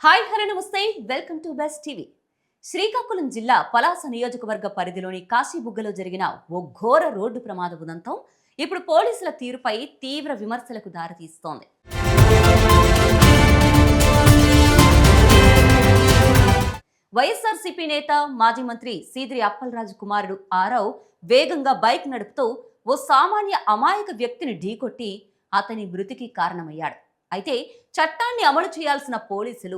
Hi hello నమస్తే welcome to best TV. Srikakulam జిల్లా పలాస నియోజకవర్గ పరిధిలోని కాశీబుగ్గలో జరిగిన ఓ ఘోర రోడ్డు ప్రమాద ఉదంతం ఇప్పుడు పోలీసుల తీరుపై తీవ్ర విమర్శలకు దారితీస్తోంది. వైఎస్ఆర్సీపీ నేత మాజీ మంత్రి సీదిరి అప్పలరాజు కుమారుడు ఆరవ్ వేగంగా బైక్ నడుపుతూ ఓ సామాన్య అమాయక వ్యక్తిని ఢీకొట్టి అతని మృతికి కారణమయ్యాడు. అయితే చట్టాన్ని అమలు చేయాల్సిన పోలీసులు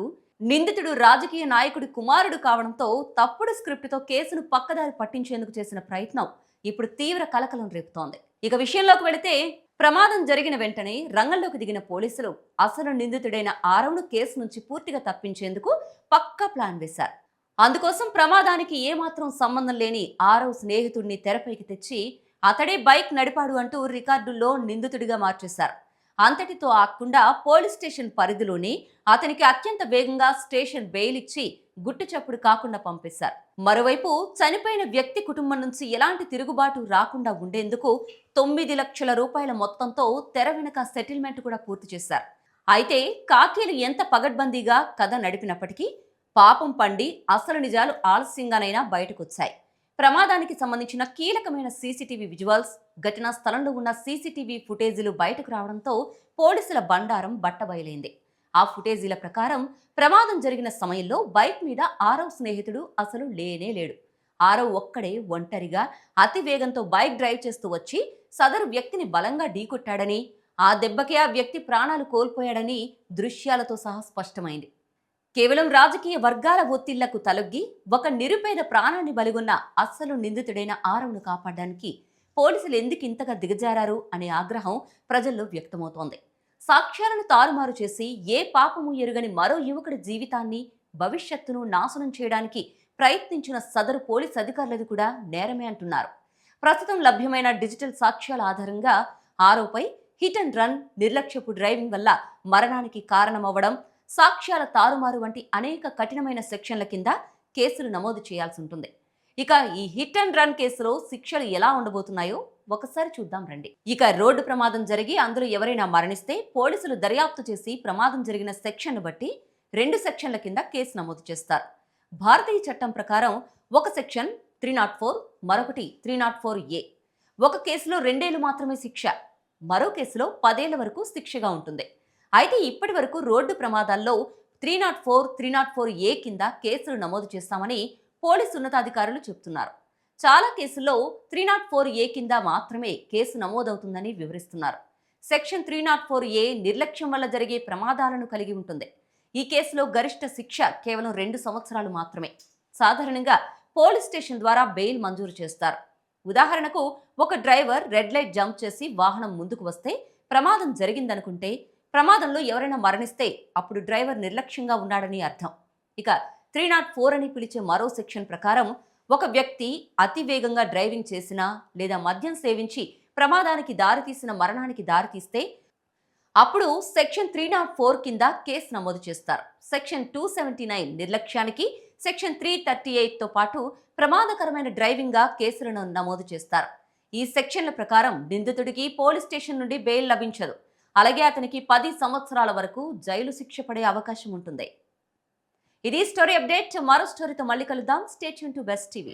నిందితుడు రాజకీయ నాయకుడి కుమారుడు కావడంతో తప్పుడు స్క్రిప్టుతో కేసును పక్కదారి పట్టించేందుకు చేసిన ప్రయత్నం ఇప్పుడు తీవ్ర కలకలం రేపుతోంది. ఇక విషయంలోకి వెళితే ప్రమాదం జరిగిన వెంటనే రంగంలోకి దిగిన పోలీసులు అసలు నిందితుడైన ఆరవ్ను కేసు నుంచి పూర్తిగా తప్పించేందుకు పక్కా ప్లాన్ వేశారు. అందుకోసం ప్రమాదానికి ఏమాత్రం సంబంధం లేని ఆరవ్ స్నేహితుడిని తెరపైకి తెచ్చి అతడే బైక్ నడిపాడు అంటూ రికార్డుల్లో నిందితుడిగా మార్చేశారు. అంతటితో ఆకుండా పోలీస్ స్టేషన్ పరిధిలోని అతనికి అత్యంత వేగంగా స్టేషన్ బెయిల్ ఇచ్చి గుట్టు చప్పుడు కాకుండా పంపేశారు. మరోవైపు చనిపోయిన వ్యక్తి కుటుంబం నుంచి ఎలాంటి తిరుగుబాటు రాకుండా ఉండేందుకు 9 లక్షల రూపాయల మొత్తంతో తెర వెనుక సెటిల్మెంట్ కూడా పూర్తి చేశారు. అయితే కాకీలు ఎంత పగడ్బందీగా కథ నడిపినప్పటికీ పాపం పండి అసలు నిజాలు ఆలస్యంగానైనా బయటకొచ్చాయి. ప్రమాదానికి సంబంధించిన కీలకమైన సీసీటీవీ విజువల్స్, ఘటనా స్థలంలో ఉన్న సీసీటీవీ ఫుటేజీలు బయటకు రావడంతో పోలీసుల బండారం బట్టబయలైంది. ఆ ఫుటేజీల ప్రకారం ప్రమాదం జరిగిన సమయంలో బైక్ మీద ఆరవ్ స్నేహితుడు అసలు లేనే లేడు. ఆరవ్ ఒక్కడే ఒంటరిగా అతి వేగంతో బైక్ డ్రైవ్ చేస్తూ వచ్చి సదరు వ్యక్తిని బలంగా ఢీకొట్టాడని, ఆ దెబ్బకే ఆ వ్యక్తి ప్రాణాలు కోల్పోయాడని దృశ్యాలతో సహా స్పష్టమైంది. కేవలం రాజకీయ వర్గాల ఒత్తిళ్లకు తలొగ్గి ఒక నిరుపేద ప్రాణాన్ని బలిగొన్న అస్సలు నిందితుడైన ఆరవ్ను కాపాడడానికి పోలీసులు ఎందుకు ఇంతగా దిగజారారు అనే ఆగ్రహం ప్రజల్లో వ్యక్తమవుతోంది. సాక్ష్యాలను తారుమారు చేసి ఏ పాపము ఎరుగని మరో యువకుడి జీవితాన్ని, భవిష్యత్తును నాశనం చేయడానికి ప్రయత్నించిన సదరు పోలీస్ అధికారులది కూడా నేరమే అంటున్నారు. ప్రస్తుతం లభ్యమైన డిజిటల్ సాక్ష్యాల ఆధారంగా ఆరవ్పై హిట్ అండ్ రన్, నిర్లక్ష్యపు డ్రైవింగ్ వల్ల మరణానికి కారణమవ్వడం, సాక్ష్యాల తారుమారు వంటి అనేక కఠినమైన సెక్షన్ల కింద కేసులు నమోదు చేయాల్సి ఉంటుంది. ఇక ఈ హిట్ అండ్ రన్ కేసులో శిక్షలు ఎలా ఉండబోతున్నాయో ఒకసారి చూద్దాం రండి. ఇక రోడ్డు ప్రమాదం జరిగి అందులో ఎవరైనా మరణిస్తే పోలీసులు దర్యాప్తు చేసి ప్రమాదం జరిగిన సెక్షన్ను బట్టి 2 సెక్షన్ల కింద కేసు నమోదు చేస్తారు. భారతీయ చట్టం ప్రకారం ఒక సెక్షన్ 304, మరొకటి 304A. ఒక కేసులో 2 ఏళ్లు మాత్రమే శిక్ష, మరో కేసులో 10 ఏళ్ల వరకు శిక్షగా ఉంటుంది. అయితే ఇప్పటి వరకు రోడ్డు ప్రమాదాల్లో 304, 304A కింద కేసులు నమోదు చేస్తామని పోలీసు ఉన్నతాధికారులు చెబుతున్నారు. చాలా కేసుల్లో 304A కింద మాత్రమే కేసు నమోదవుతుందని వివరిస్తున్నారు. సెక్షన్ 304A నిర్లక్ష్యం వల్ల జరిగే ప్రమాదాలను కలిగి ఉంటుంది. ఈ కేసులో గరిష్ట శిక్ష కేవలం 2 సంవత్సరాలు మాత్రమే. సాధారణంగా పోలీస్ స్టేషన్ ద్వారా బెయిల్ మంజూరు చేస్తారు. ఉదాహరణకు ఒక డ్రైవర్ రెడ్ లైట్ జంప్ చేసి వాహనం ముందుకు వస్తే ప్రమాదం జరిగిందనుకుంటే, ప్రమాదంలో ఎవరైనా మరణిస్తే అప్పుడు డ్రైవర్ నిర్లక్ష్యంగా ఉన్నాడని అర్థం. ఇక 304 అని పిలిచే మరో సెక్షన్ ప్రకారం ఒక వ్యక్తి అతి వేగంగా డ్రైవింగ్ చేసినా లేదా మద్యం సేవించి ప్రమాదానికి దారితీసిన మరణానికి దారితీస్తే అప్పుడు సెక్షన్ 304 కింద కేసు నమోదు చేస్తారు. సెక్షన్ 279 నిర్లక్ష్యానికి, సెక్షన్ 338తో పాటు ప్రమాదకరమైన డ్రైవింగ్గా కేసులను నమోదు చేస్తారు. ఈ సెక్షన్ల ప్రకారం నిందితుడికి పోలీస్ స్టేషన్ నుండి బెయిల్ లభించదు. అలాగే అతనికి 10 సంవత్సరాల వరకు జైలు శిక్ష పడే అవకాశం ఉంటుంది. ఇది స్టోరీ అప్డేట్. మరో స్టోరీతో మళ్ళీ కలుద్దాం. Stay tune to best TV.